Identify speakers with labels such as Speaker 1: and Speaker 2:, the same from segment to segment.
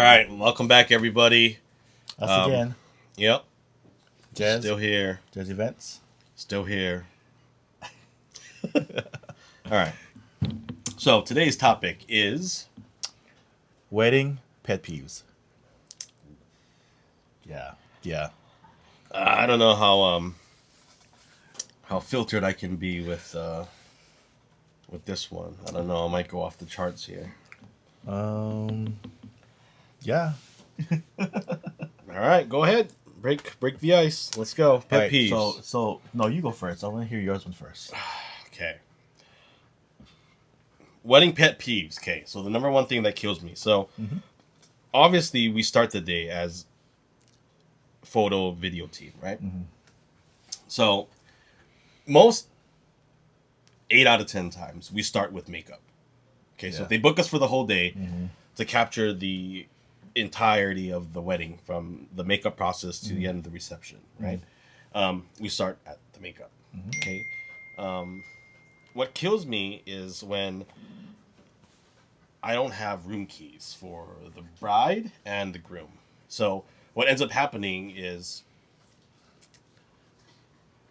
Speaker 1: right, welcome back, everybody.
Speaker 2: Us again.
Speaker 1: Yep,
Speaker 2: Jez.
Speaker 1: still here.
Speaker 2: Jez Events.
Speaker 1: Still here. All right. So today's topic is
Speaker 2: Wedding pet peeves. Yeah.
Speaker 1: I don't know how filtered I can be with this one. I don't know. I might go off the charts here.
Speaker 2: Yeah.
Speaker 1: All right, go ahead. Break the ice. Let's go. Pet
Speaker 2: Right,
Speaker 1: peeves.
Speaker 2: So no, you go first. I want to hear yours one first.
Speaker 1: Okay. Wedding pet peeves. Okay, so the number one thing that kills me. So obviously we start the day as photo video team, right? So most 8 out of 10 times we start with makeup. Okay, so
Speaker 2: Yeah.
Speaker 1: if they book us for the whole day to capture the entirety of the wedding from the makeup process to the end of the reception, right? We start at the makeup. Okay. What kills me is when I don't have room keys for the bride and the groom. So what ends up happening is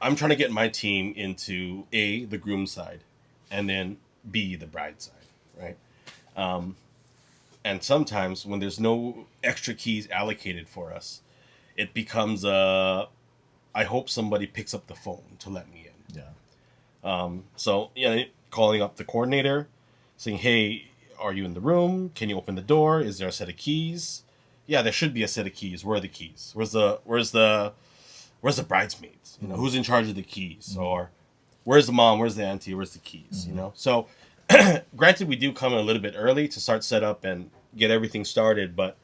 Speaker 1: I'm trying to get my team into A, the groom side, and then B, the bride side, right? And sometimes when there's no extra keys allocated for us, it becomes I hope somebody picks up the phone to let me in.
Speaker 2: Yeah.
Speaker 1: So, calling up the coordinator, saying, "Hey, are you in the room? Can you open the door? Is there a set of keys?" Yeah, there should be a set of keys. Where are the keys? Where's the bridesmaids? Who's in charge of the keys? Or where's the mom? Where's the auntie? Where's the keys? So, granted, we do come a little bit early to start setup and get everything started, but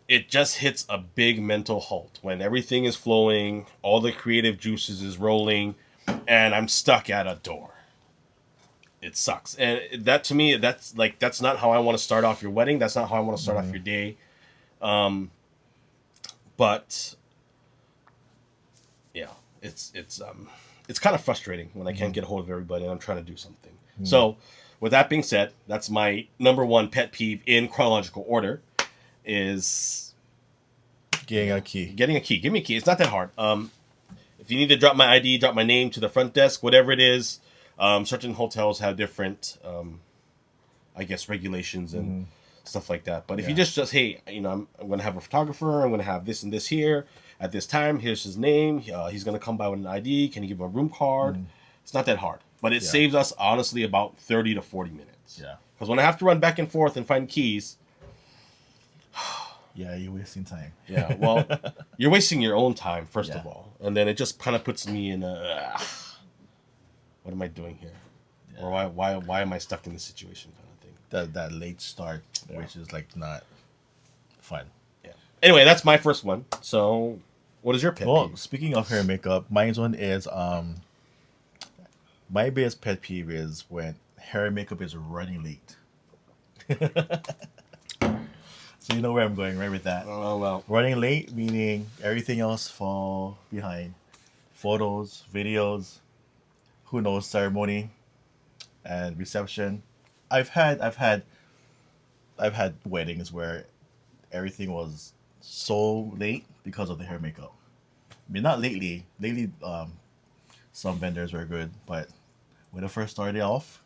Speaker 1: it just hits a big mental halt when everything is flowing, all the creative juices is rolling, and I'm stuck at a door. It sucks. And that, to me, that's not how I want to start off your wedding. That's not how I want to start off your day. But yeah, it's kind of frustrating when I can't get a hold of everybody and I'm trying to do something. So with that being said, that's my number one pet peeve in chronological order is
Speaker 2: Getting a key.
Speaker 1: getting a key. Give me a key. It's not that hard. If you need to drop my ID, drop my name to the front desk, whatever it is. Certain hotels have different, I guess, regulations and stuff like that. But if you just hey, I'm going to have a photographer. I'm going to have this and this here at this time. Here's his name. He's going to come by with an ID. Can you give him a room card? It's not that hard. But it saves us, honestly, about 30 to 40 minutes.
Speaker 2: Yeah.
Speaker 1: Because when I have to run back and forth and find keys...
Speaker 2: Yeah, you're wasting time.
Speaker 1: Yeah, well, you're wasting your own time, first
Speaker 2: Yeah.
Speaker 1: of all. And then it just kind of puts me in a... what am I doing here?
Speaker 2: Yeah.
Speaker 1: Or why am I stuck in this situation kind of thing?
Speaker 2: That late start, which is like not fun.
Speaker 1: Yeah. Anyway, that's my first one. So, what is your pet
Speaker 2: Well,
Speaker 1: peeve?
Speaker 2: speaking of hair and makeup, mine's one is my biggest pet peeve is when hair and makeup is running late. So you know where I'm going, right, with that.
Speaker 1: Oh, well.
Speaker 2: Running late meaning everything else fall behind. Photos, videos, who knows, ceremony and reception. I've had weddings where everything was so late because of the hair and makeup. I mean, not lately. Lately, some vendors were good, but when it first started off,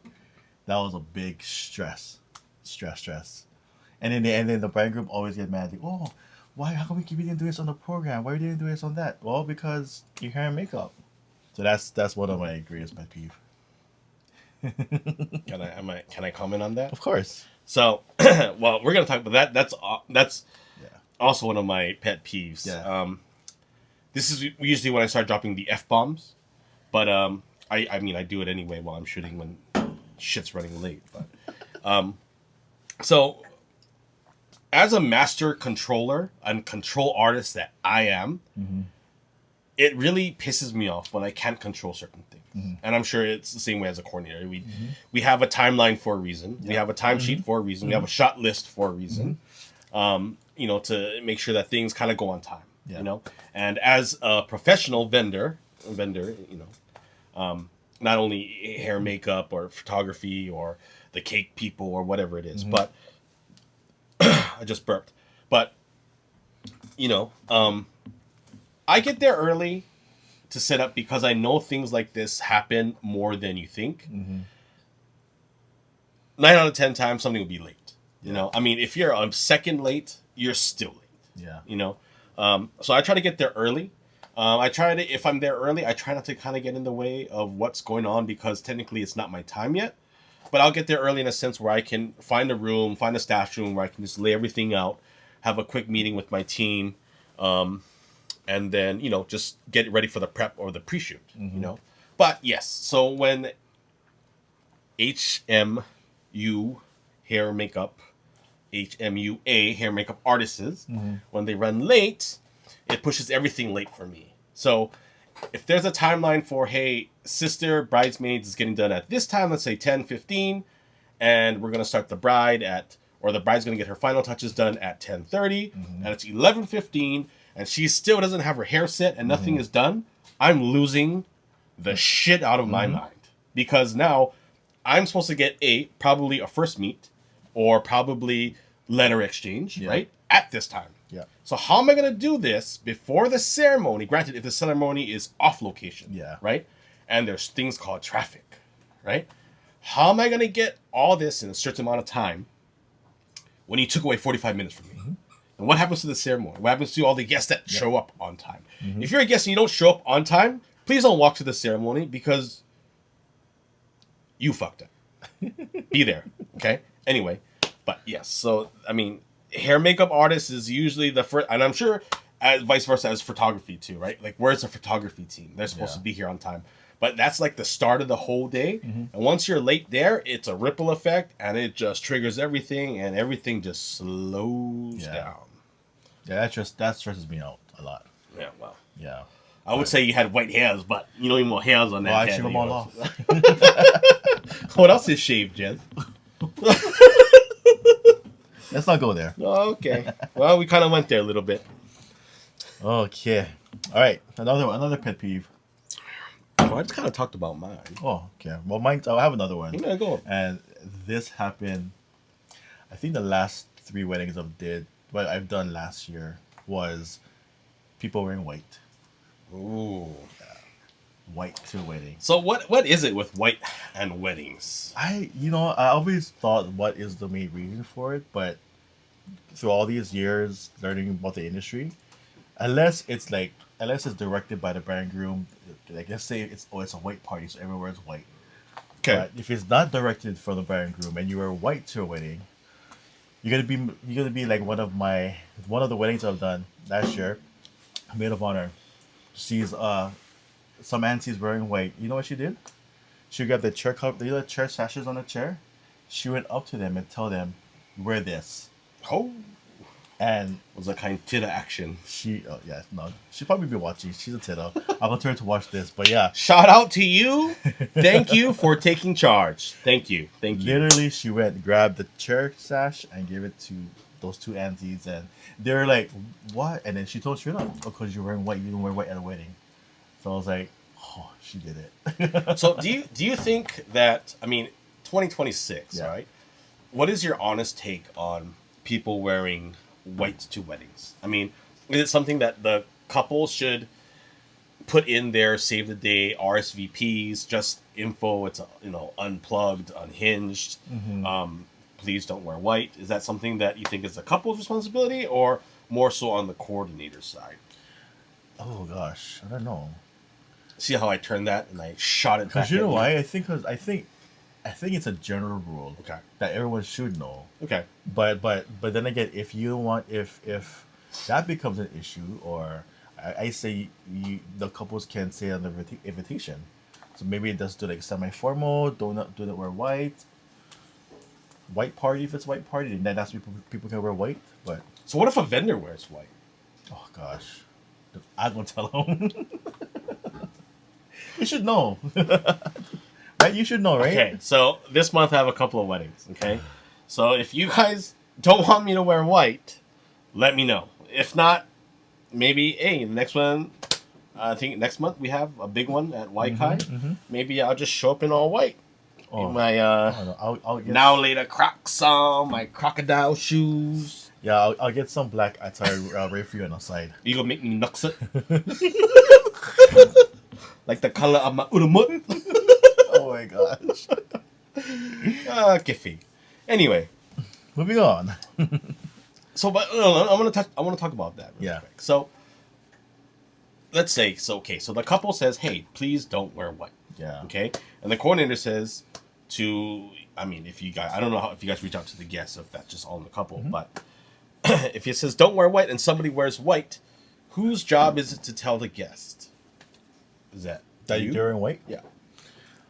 Speaker 2: that was a big stress. And then the bride group always get mad. Like, oh, why? How come we didn't do this on the program? Why we didn't do this on that? Well, because your hair and makeup. So that's one of my greatest pet peeve.
Speaker 1: Can I comment on that?
Speaker 2: Of course.
Speaker 1: So, well, we're gonna talk about that. That's
Speaker 2: Yeah.
Speaker 1: also one of my pet peeves.
Speaker 2: Yeah.
Speaker 1: This is usually when I start dropping the F-bombs, but I mean I do it anyway while I'm shooting when shit's running late. But so as a master controller and control artist that I am, it really pisses me off when I can't control certain things. And I'm sure it's the same way as a coordinator. We have a timeline for a reason. We have a timesheet for a reason. We have a shot list for a reason. To make sure that things kind of go on time.
Speaker 2: Yeah.
Speaker 1: And as a professional vendor, not only hair, makeup, or photography, or the cake people, or whatever it is, but I just burped. But I get there early to set up because I know things like this happen more than you think.
Speaker 2: Mm-hmm.
Speaker 1: 9 out of 10 times something will be late.
Speaker 2: Yeah.
Speaker 1: I mean, if you're a second late, you're still late.
Speaker 2: Yeah.
Speaker 1: So I try to get there early. If I'm there early, I try not to kind of get in the way of what's going on because technically it's not my time yet. But I'll get there early in a sense where I can find a stash room where I can just lay everything out, have a quick meeting with my team, and then, just get ready for the prep or the pre-shoot, But yes, so when HMU hair makeup, HMUA hair makeup artists, when they run late, it pushes everything late for me. So if there's a timeline for, hey, sister bridesmaids is getting done at this time, let's say 10:15, and we're going to start the bride's going to get her final touches done at 10:30, and it's 11:15, and she still doesn't have her hair set and nothing is done, I'm losing the shit out of my mind. Because now I'm supposed to get probably a first meet or probably letter exchange, right? At this time.
Speaker 2: Yeah.
Speaker 1: So how am I going to do this before the ceremony? Granted, if the ceremony is off location, right? And there's things called traffic, right? How am I going to get all this in a certain amount of time when you took away 45 minutes from me? And what happens to the ceremony? What happens to all the guests that show up on time? If you're a guest and you don't show up on time, please don't walk to the ceremony because you fucked up. Be there, okay? Anyway, but yes, so, I mean, hair makeup artist is usually the first, and I'm sure vice versa as photography too, right? Like, where's the photography team? They're supposed to be here on time. But that's like the start of the whole day. And once you're late there, it's a ripple effect, and it just triggers everything, and everything just slows down.
Speaker 2: Yeah, that stresses me out a lot.
Speaker 1: Yeah, well.
Speaker 2: Yeah.
Speaker 1: I would say you had white hairs, but you don't even want hairs on that
Speaker 2: I
Speaker 1: head.
Speaker 2: shave them all off.
Speaker 1: What else is shaved, Jez?
Speaker 2: Let's not go there.
Speaker 1: Okay. Well, we kind of went there a little bit.
Speaker 2: Okay. All right. Another pet peeve.
Speaker 1: Well, I just kind of talked about mine.
Speaker 2: Oh, okay. Well, I have another one.
Speaker 1: Yeah, go.
Speaker 2: And this happened, I think the last 3 weddings I've done last year was people wearing white.
Speaker 1: Ooh.
Speaker 2: White to a wedding.
Speaker 1: So what is it with white and weddings?
Speaker 2: I always thought what is the main reason for it, but through all these years learning about the industry, unless it's directed by the bride and groom, like let's say it's a white party, so everyone wears white.
Speaker 1: Okay.
Speaker 2: But if it's not directed from the bride and groom and you wear white to a wedding, you're gonna be like one of the weddings I've done last year, maid of honor. She's some auntie's wearing white. You know what she did? She grabbed the chair cover, the chair sashes on the chair. She went up to them and tell them, "Wear this."
Speaker 1: Oh.
Speaker 2: And
Speaker 1: it was a kind of titter action.
Speaker 2: She'll probably be watching. She's a titter. I'm gonna turn to watch this, but yeah.
Speaker 1: Shout out to you. Thank you for taking charge. Thank you.
Speaker 2: Literally, she went, grabbed the chair sash and gave it to those 2 aunties, and they're like, "What?" And then she told straight up, "Because you're wearing white. You don't wear white at a wedding." So I was like, "Oh, she did it."
Speaker 1: So do you think that, I mean, 2026, right? What is your honest take on people wearing white to weddings? I mean, is it something that the couple should put in their save the day RSVPs, just info? It's unplugged, unhinged. Please don't wear white. Is that something that you think is the couple's responsibility, or more so on the coordinator's side?
Speaker 2: Oh gosh, I don't know.
Speaker 1: See how I turned that and I shot it back?
Speaker 2: Because you know why? I think it's a general rule.
Speaker 1: Okay.
Speaker 2: That everyone should know.
Speaker 1: Okay.
Speaker 2: But then again, if that becomes an issue, or I say the couples can say on the invitation, so maybe it does do like semi-formal. Do not wear white. White party, if it's white party, then that's people can wear white. But
Speaker 1: so what if a vendor wears white?
Speaker 2: Oh gosh, I'm gonna tell them. You should know. Right? You should know, right?
Speaker 1: Okay, so this month I have a couple of weddings, okay? So if you guys don't want me to wear white, let me know. If not, maybe, the next one, I think next month we have a big one at Waikai. Maybe I'll just show up in all white. In my
Speaker 2: I'll
Speaker 1: now later Crocs on, my crocodile shoes.
Speaker 2: Yeah, I'll get some black attire ready for you on the side.
Speaker 1: You gonna make me nux it? Like the color of my urumut?
Speaker 2: Oh my gosh.
Speaker 1: Kiffy. Anyway,
Speaker 2: Moving on.
Speaker 1: so but I want to talk about that really
Speaker 2: Yeah.
Speaker 1: quick. So let's say so the couple says, "Hey, please don't wear white."
Speaker 2: Yeah.
Speaker 1: Okay, and the coordinator says to, I mean, if you guys, I don't know if you guys reach out to the guests, if that's just all in the couple, but if he says don't wear white and somebody wears white, whose job is it to tell the guest? Is that
Speaker 2: That
Speaker 1: you?
Speaker 2: you're wearing white?
Speaker 1: Yeah.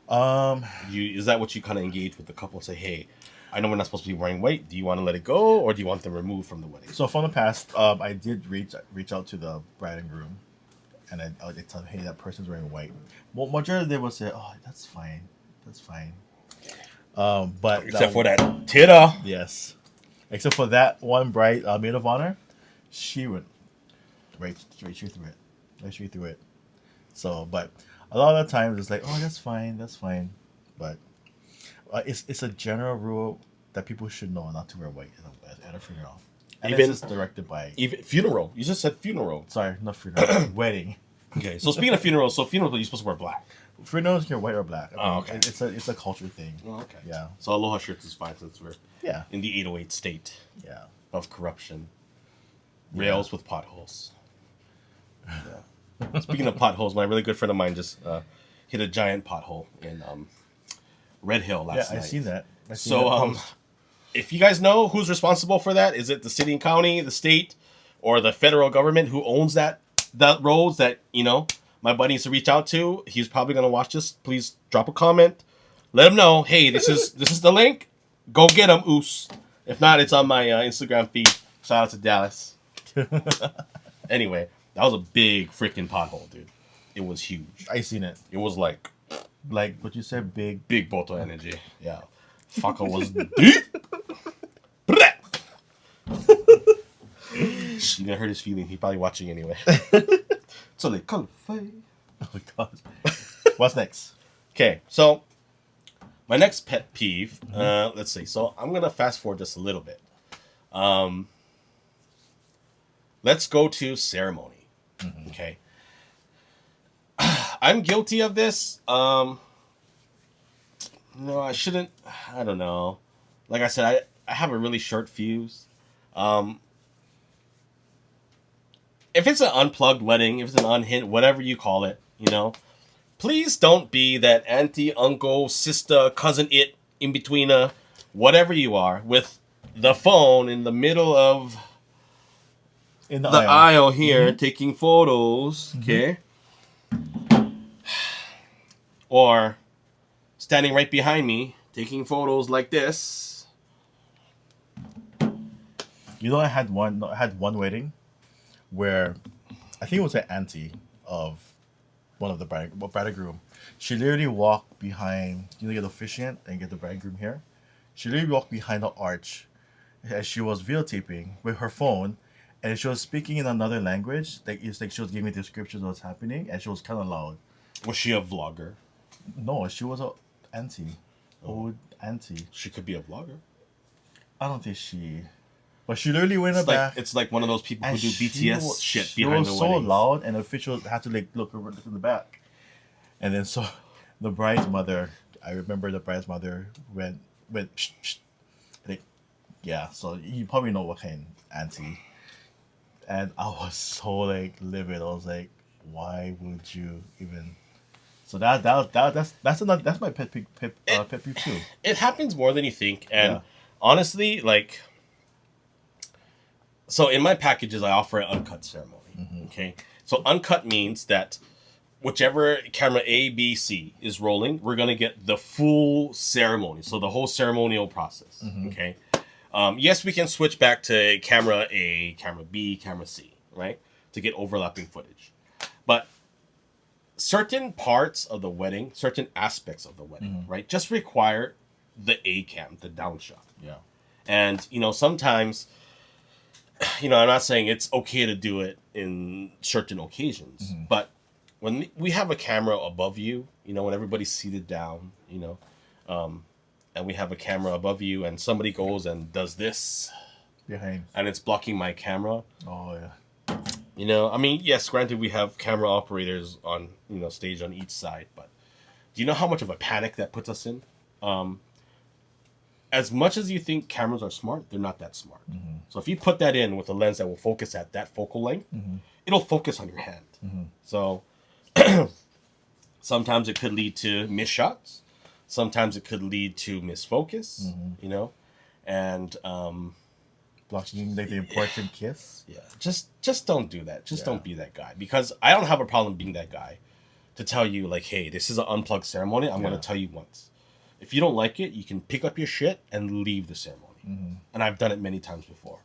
Speaker 2: Um.
Speaker 1: Is that what you kind of engage with the couple? Say, hey, I know we're not supposed to be wearing white. Do you want to let it go, or do you want them removed from the wedding?
Speaker 2: So from the past, I did reach out to the bride and groom, and I did tell them, hey, that person's wearing white. Well, majority they would say, oh, that's fine, that's fine. But
Speaker 1: Except for that titter.
Speaker 2: yes, except for that one bride, maid of honor, she went right straight through it, right straight through it. So, but a lot of the times it's like, oh, that's fine, that's fine. But it's a general rule that people should know not to wear white at a funeral. And
Speaker 1: Even-
Speaker 2: it's just directed by,
Speaker 1: Even funeral. You just said funeral.
Speaker 2: sorry, not funeral, wedding.
Speaker 1: Okay, so speaking of funerals, you're supposed to wear black.
Speaker 2: Funerals can wear white or black. I mean,
Speaker 1: Oh, okay.
Speaker 2: It's a culture thing.
Speaker 1: Oh, okay.
Speaker 2: Yeah.
Speaker 1: So aloha shirts is fine since we're
Speaker 2: Yeah.
Speaker 1: in the 808 state
Speaker 2: Yeah.
Speaker 1: of corruption. Rails with potholes. Yeah. Speaking of potholes, my really good friend of mine just hit a giant pothole in Red Hill
Speaker 2: Yeah,
Speaker 1: last night.
Speaker 2: I seen that.
Speaker 1: So, if you guys know who's responsible for that, is it the city and county, the state, or the federal government who owns that roads that, my buddy needs to reach out to? He's probably gonna watch this. Please drop a comment. Let him know. Hey, this is the link. Go get him, Oos. If not, it's on my Instagram feed. Shout out to Dallas. Anyway, that was a big freaking pothole, dude. It was huge.
Speaker 2: I seen it.
Speaker 1: It was like
Speaker 2: Like what you said, big.
Speaker 1: big bottle energy. Yeah. Fucker was deep. You're gonna hurt his feeling. He's probably watching anyway. So they call it.
Speaker 2: Oh my god. What's next?
Speaker 1: Okay, so my next pet peeve. Let's see. So I'm gonna fast forward just a little bit. Let's go to ceremony. Okay. I'm guilty of this. No, I shouldn't. I don't know. Like I said, I have a really short fuse. If it's an unplugged wedding, if it's an unhint, whatever you call it, please don't be that auntie, uncle, sister, cousin, in between, whatever you are, with the phone in the middle of
Speaker 2: In
Speaker 1: the aisle here taking photos, okay? Or standing right behind me taking photos like this.
Speaker 2: You know, I had one wedding where I think it was an auntie of one of the bride and groom. She literally walked behind, get the officiant and get the bridegroom here. She literally walked behind the arch as she was videotaping with her phone, and she was speaking in another language. Like it's like she was giving descriptions of what's happening, and she was kind of loud.
Speaker 1: Was she a vlogger?
Speaker 2: No, she was a auntie, old auntie.
Speaker 1: She could be a vlogger.
Speaker 2: I don't think she. But she literally went in
Speaker 1: It's
Speaker 2: the
Speaker 1: like
Speaker 2: back.
Speaker 1: it's like one of those people who
Speaker 2: And
Speaker 1: do
Speaker 2: she
Speaker 1: BTS
Speaker 2: was-
Speaker 1: shit
Speaker 2: she
Speaker 1: behind
Speaker 2: was
Speaker 1: the
Speaker 2: so
Speaker 1: weddings.
Speaker 2: loud, and the official had to look over in the back. And then so the bride's mother, I remember the bride's mother went psh, psh, like, yeah. So you probably know what kind auntie. And I was so like livid. I was like, why would you even? So that's my pet peeve too.
Speaker 1: It happens more than you think, and
Speaker 2: Yeah.
Speaker 1: honestly, like, so in my packages, I offer an uncut ceremony. Okay, so uncut means that whichever camera A, B, C is rolling, we're gonna get the full ceremony, so the whole ceremonial process. Okay, yes, we can switch back to camera A, camera B, camera C, right, to get overlapping footage, but certain parts of the wedding, certain aspects of the wedding, right, just require the A cam, the down shot.
Speaker 2: Yeah.
Speaker 1: And, sometimes, I'm not saying it's okay to do it in certain occasions, but when we have a camera above you, when everybody's seated down, and we have a camera above you and somebody goes and does this,
Speaker 2: behind.
Speaker 1: and it's blocking my camera.
Speaker 2: Oh yeah.
Speaker 1: You know, I mean, yes, granted, we have camera operators on, stage on each side, but do you know how much of a panic that puts us in? As much as you think cameras are smart, they're not that smart. So if you put that in with a lens that will focus at that focal length, it'll focus on your hand. So sometimes it could lead to missed shots. Sometimes it could lead to misfocus, and
Speaker 2: Blocking like the important kiss.
Speaker 1: yeah, just don't do that. Just don't be that guy, because I don't have a problem being that guy to tell you like, hey, this is an unplugged ceremony. I'm going to tell you once. If you don't like it, you can pick up your shit and leave the ceremony. And I've done it many times before.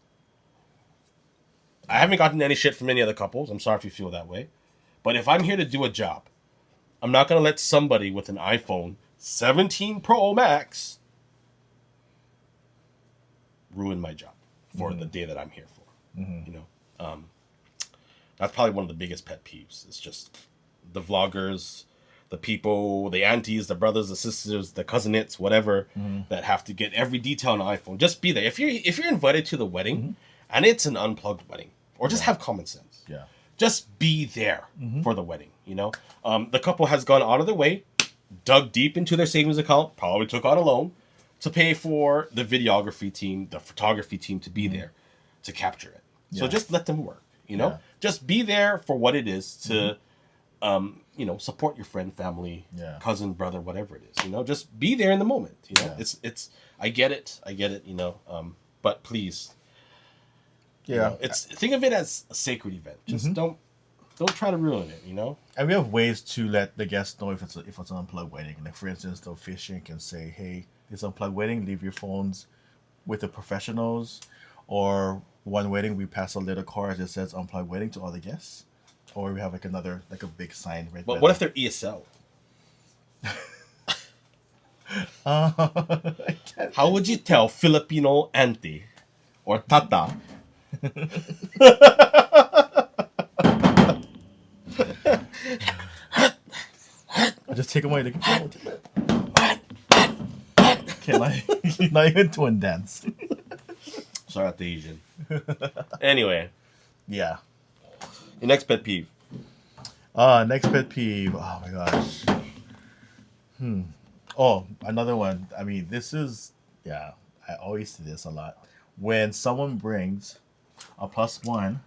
Speaker 1: I haven't gotten any shit from any other couples. I'm sorry if you feel that way. But if I'm here to do a job, I'm not going to let somebody with an iPhone 17 Pro Max ruin my job for the day that I'm here for. That's probably one of the biggest pet peeves. It's just the vloggers, the people, the aunties, the brothers, the sisters, the cousinets, whatever, that have to get every detail on an iPhone. Just be there. If you're invited to the wedding and it's an unplugged wedding, or just have common sense.
Speaker 2: Yeah.
Speaker 1: Just be there for the wedding. The couple has gone out of their way, dug deep into their savings account, probably took out a loan to pay for the videography team, the photography team to be there to capture it. So just let them work. Just be there for what it is to, support your friend, family, cousin, brother, whatever it is. Just be there in the moment. It's. I get it. But please.
Speaker 2: Yeah.
Speaker 1: Think of it as a sacred event. Just don't try to ruin it.
Speaker 2: And we have ways to let the guests know if it's an unplugged wedding. Like for instance, the officiant can say, "Hey, it's an unplugged wedding. Leave your phones with the professionals." Or one wedding, we pass a little card that says "unplugged wedding" to all the guests. Or we have like a big sign right there.
Speaker 1: But what if they're ESL? How would you tell Filipino auntie or tata?
Speaker 2: I just take away the control. Okay, not even twin dance.
Speaker 1: Sorry, at the Asian. Anyway,
Speaker 2: Yeah.
Speaker 1: your next pet peeve.
Speaker 2: Next pet peeve. Oh my gosh. Oh, another one. I mean, this is, I always see this a lot. When someone brings a +1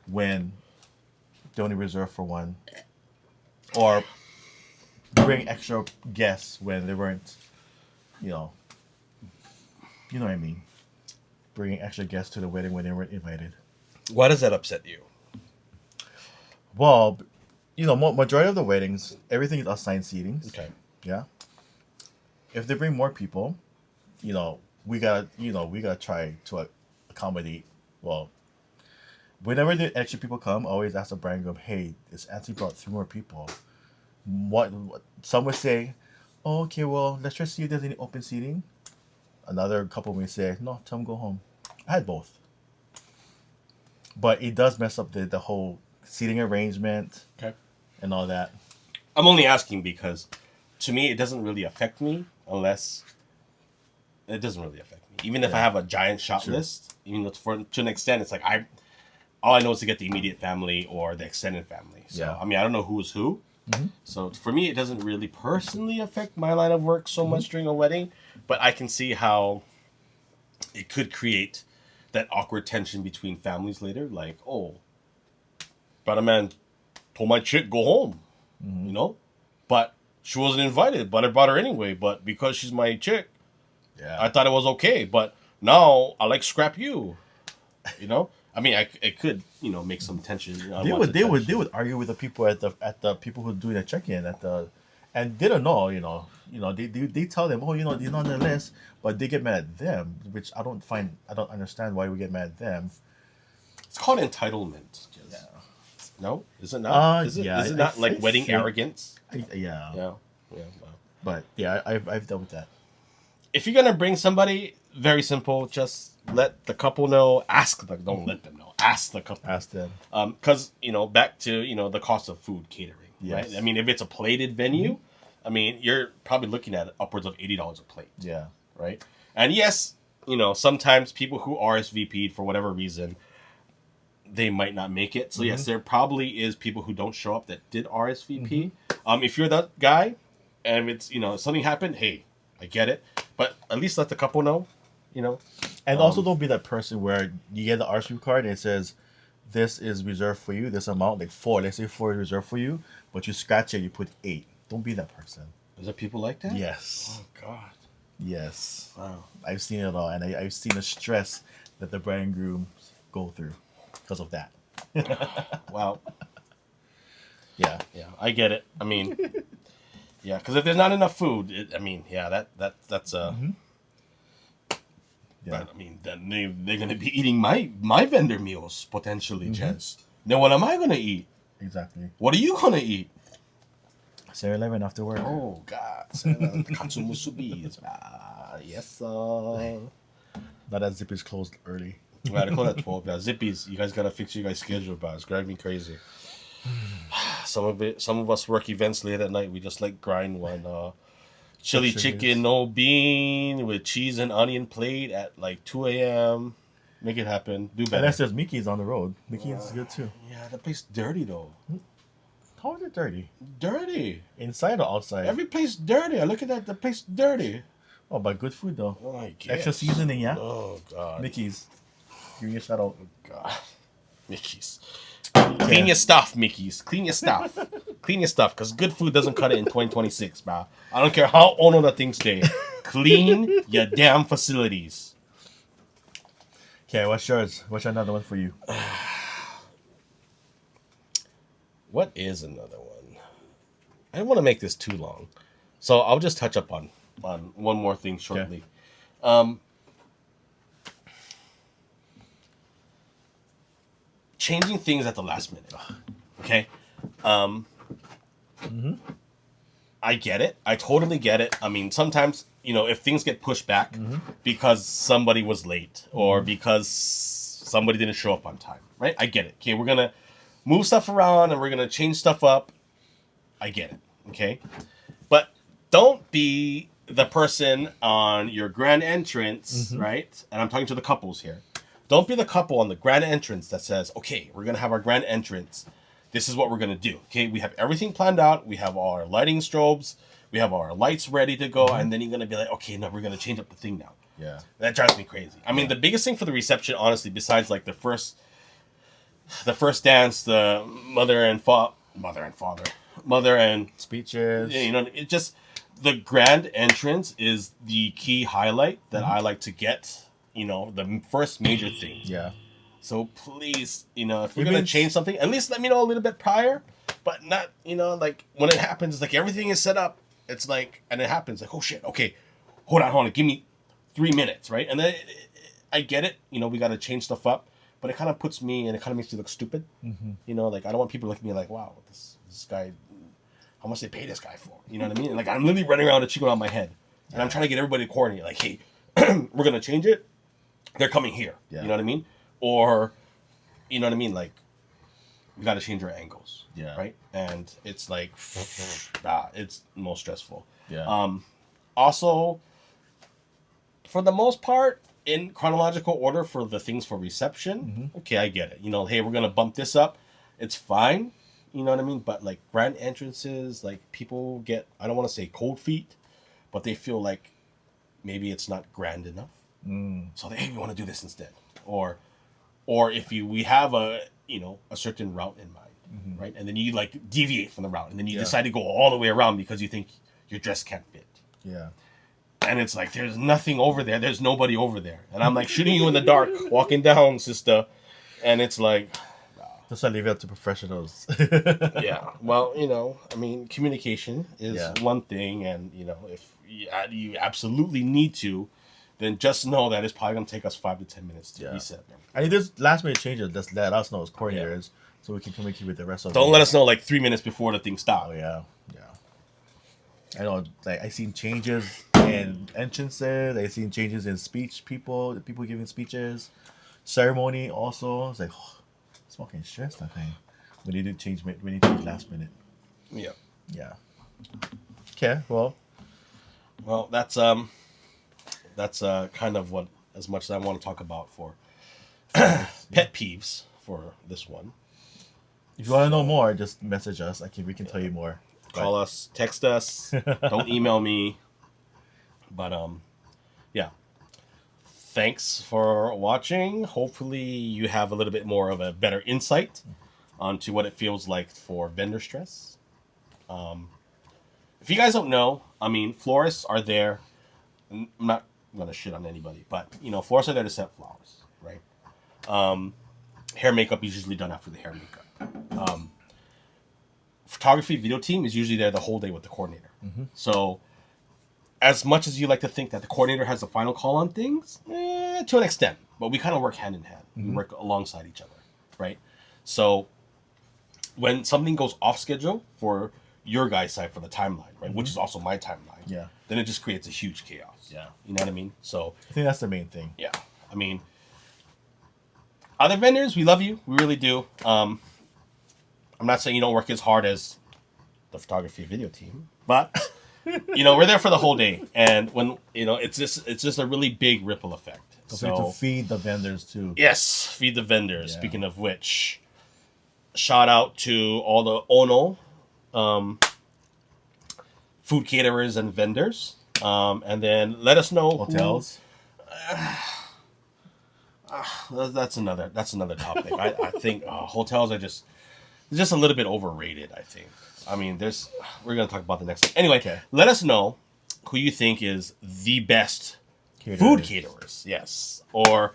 Speaker 2: when they only reserve for one, or bring extra guests when they weren't, you know what I mean. Bringing extra guests to the wedding when they weren't invited.
Speaker 1: Why does that upset you?
Speaker 2: Well, majority of the weddings, everything is assigned seatings.
Speaker 1: Okay.
Speaker 2: Yeah. If they bring more people, we gotta try to accommodate. Well, whenever the extra people come, I always ask the bride and groom, "Hey, this auntie brought 3 more people. What?" Some would say, "Oh, okay, well, let's just see if there's any open seating." Another couple may say, "No, tell them go home." I had both, but it does mess up the whole seating arrangement.
Speaker 1: Okay.
Speaker 2: And all that.
Speaker 1: I'm only asking because, to me, it doesn't really affect me unless it doesn't really affect me. Even if I have a giant shot list, even though to an extent, it's like all I know is to get the immediate family or the extended family. So I mean, I don't know who's who. So for me, it doesn't really personally affect my line of work so much during a wedding, but I can see how it could create that awkward tension between families later. Like, oh, brother man told my chick go home, but she wasn't invited, but I brought her anyway. But because she's my chick, I thought it was okay. But now I like scrap you, I mean, it could, make some tension.
Speaker 2: They would argue with the people at the people who do the check-in and they don't know, they tell them, "Oh, they're not on the list," but they get mad at them, which I don't understand why we get mad at them.
Speaker 1: It's called entitlement. No, is it not? Is it not like wedding arrogance?
Speaker 2: Yeah.
Speaker 1: Wow.
Speaker 2: But yeah, I've dealt with that.
Speaker 1: If you're gonna bring somebody, very simple. Just let the couple know. Don't let them know. Ask the couple.
Speaker 2: Ask them.
Speaker 1: Because back to the cost of food catering.
Speaker 2: Yes.
Speaker 1: Right. I mean, if it's a plated venue, I mean, you're probably looking at upwards of $80 a plate.
Speaker 2: Yeah.
Speaker 1: Right. And yes, sometimes people who RSVP'd for whatever reason, they might not make it. So yes, there probably is people who don't show up that did RSVP. If you're that guy, and it's something happened, hey, I get it, but at least let the couple know.
Speaker 2: And also don't be that person where you get the RSVP card and it says, this is reserved for you, this amount, like 4. Let's say 4 is reserved for you, but you scratch it, you put 8. Don't be that person.
Speaker 1: Is there people like that?
Speaker 2: Yes.
Speaker 1: Oh God.
Speaker 2: Yes.
Speaker 1: Wow.
Speaker 2: I've seen it all, and I've seen the stress that the bride and grooms go through because of that.
Speaker 1: Wow.
Speaker 2: Yeah.
Speaker 1: Yeah, I get it. I mean, yeah, because if there's not enough food, that's
Speaker 2: Yeah.
Speaker 1: But I mean, then they're gonna be eating my vendor meals potentially, Jez. Then what am I gonna eat?
Speaker 2: Exactly.
Speaker 1: What are you gonna eat?
Speaker 2: 7-Eleven after work.
Speaker 1: Oh God, Katsumusubis. Yes, sir.
Speaker 2: Now that Zip is closed early.
Speaker 1: We gotta call that 12. Yeah, Zippies, you guys gotta fix your guys' schedule, bro. It's driving me crazy. Some of us work events late at night. We just like grind one. Chili chicken, no bean with cheese and onion plate at like 2 a.m. Make it happen. Do better.
Speaker 2: Unless there's Mickey's on the road. Mickey's good too.
Speaker 1: Yeah, that place dirty though.
Speaker 2: How is it dirty?
Speaker 1: Dirty.
Speaker 2: Inside or outside?
Speaker 1: Every place dirty. I look at that. The place dirty.
Speaker 2: Oh, but good food though.
Speaker 1: Oh, I guess.
Speaker 2: Extra seasoning, yeah.
Speaker 1: Oh God.
Speaker 2: Mickey's. Give me a shout out.
Speaker 1: Oh God. Mickey's. Clean your stuff, Mickey's. Clean your stuff. Clean your stuff, because good food doesn't cut it in 2026, bro. I don't care how old that thing stay. Clean your damn facilities.
Speaker 2: Okay, what's yours? What's another one for you?
Speaker 1: What is another one? I don't want to make this too long, so I'll just touch up on one more thing shortly. Okay. Changing things at the last minute. Okay. I get it. I totally get it. I mean, sometimes, if things get pushed back because somebody was late or because somebody didn't show up on time, right? I get it. Okay, we're going to move stuff around and we're going to change stuff up. I get it. Okay. But don't be the person on your grand entrance, right? And I'm talking to the couples here. Don't be the couple on the grand entrance that says, okay, we're going to have our grand entrance. This is what we're going to do. Okay, we have everything planned out. We have our lighting strobes. We have our lights ready to go. And then you're going to be like, okay, no, we're going to change up the thing now.
Speaker 2: Yeah. That
Speaker 1: drives me crazy. I mean, the biggest thing for the reception, honestly, besides like the first dance, the mother and
Speaker 2: speeches.
Speaker 1: Yeah, it just, the grand entrance is the key highlight that I like to get. The first major thing. Yeah. So please, if we're going to change something, at least let me know a little bit prior, but not, like when it happens, it's like everything is set up. It's like, and it happens like, oh shit, okay, hold on, give me 3 minutes, right? And then I get it, we got to change stuff up, but it kind of puts me, and it kind of makes me look stupid. Like, I don't want people looking at me like, wow, this guy, how much they pay this guy for? You know what I mean? And like, I'm literally running around with a chicken on my head, and I'm trying to get everybody to coordinate, like, hey, we're going to change it. They're coming here. Yeah. You know what I mean? Or, you know what I mean? Like, we got to change our angles. Yeah. Right? And it's like, it's more stressful. Yeah. Also, for the most part, in chronological order for the things for reception, okay, I get it. Hey, we're going to bump this up. It's fine. You know what I mean? But, like, grand entrances, like, people get, I don't want to say cold feet, but they feel like maybe it's not grand enough. So hey, we want to do this instead, or if we have a certain route in mind, right? And then you like deviate from the route, and then you decide to go all the way around because you think your dress can't fit. Yeah. And it's like there's nothing over there. There's nobody over there, and I'm like shooting you in the dark, walking down, sister, and it's like.
Speaker 2: Just leave it up to professionals.
Speaker 1: Yeah. Well, I mean, communication is one thing, and if you absolutely need to. Then just know that it's probably going to take us 5 to 10 minutes to reset them.
Speaker 2: I mean, there's last minute changes. Just let us know as coordinators so we can communicate with the rest of them.
Speaker 1: Don't let us know like 3 minutes before the thing stops.
Speaker 2: Oh, yeah. I know, like, I've seen changes in entrances. I've seen changes in people giving speeches. Ceremony also. It's like, it's fucking stressed, I think. When you change last minute. Yeah. Yeah. Okay, well,
Speaker 1: that's kind of what as much as I want to talk about for pet peeves for this one.
Speaker 2: If you want to know more, just message us. We can tell you more.
Speaker 1: Call us, text us, don't email me. But yeah. Thanks for watching. Hopefully you have a little bit more of a better insight onto what it feels like for vendor stress. If you guys don't know, I mean, florists are there. I'm not gonna shit on anybody, but you know, florists are there to set flowers, right? Hair makeup is usually done after the hair makeup. Photography video team is usually there the whole day with the coordinator. So as much as you like to think that the coordinator has the final call on things, to an extent, but we kind of work hand in hand. We work alongside each other, right? So when something goes off schedule for your guys' side for the timeline, right, which is also my timeline, then it just creates a huge chaos.
Speaker 2: Yeah.
Speaker 1: You know what I mean? So
Speaker 2: I think that's the main thing.
Speaker 1: yeah, I mean, other vendors, we love you, we really do. I'm not saying you don't work as hard as the photography video team, but you know, we're there for the whole day, and when you know, it's just a really big ripple effect.
Speaker 2: So to feed the vendors too.
Speaker 1: Yes, feed the vendors.
Speaker 2: Yeah.
Speaker 1: Speaking of which, shout out to all the Ono food caterers and vendors, and then let us know
Speaker 2: Hotels.
Speaker 1: That's another topic. I think hotels are just a little bit overrated. I think. I mean, we're gonna talk about the next one. Anyway, let us know who you think is the best food caterers. Yes, or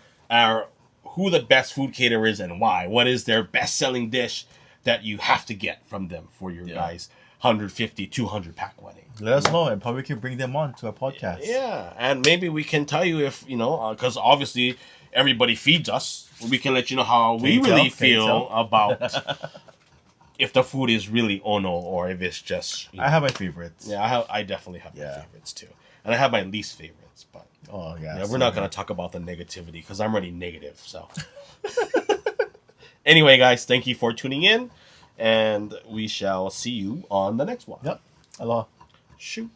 Speaker 1: who the best food caterer is and why. What is their best selling dish that you have to get from them for your guys' 150, 200 pack wedding?
Speaker 2: Let us know, and probably can bring them on to a podcast.
Speaker 1: Yeah, and maybe we can tell you if you know, because obviously everybody feeds us. We can let you know how we really feel about if the food is really Ono or if it's just.
Speaker 2: I have my favorites.
Speaker 1: Yeah, I definitely have my favorites too, and I have my least favorites. But we're not gonna talk about the negativity because I'm already negative. So anyway, guys, thank you for tuning in, and we shall see you on the next one.
Speaker 2: Yep. Aloha.
Speaker 1: Shoot.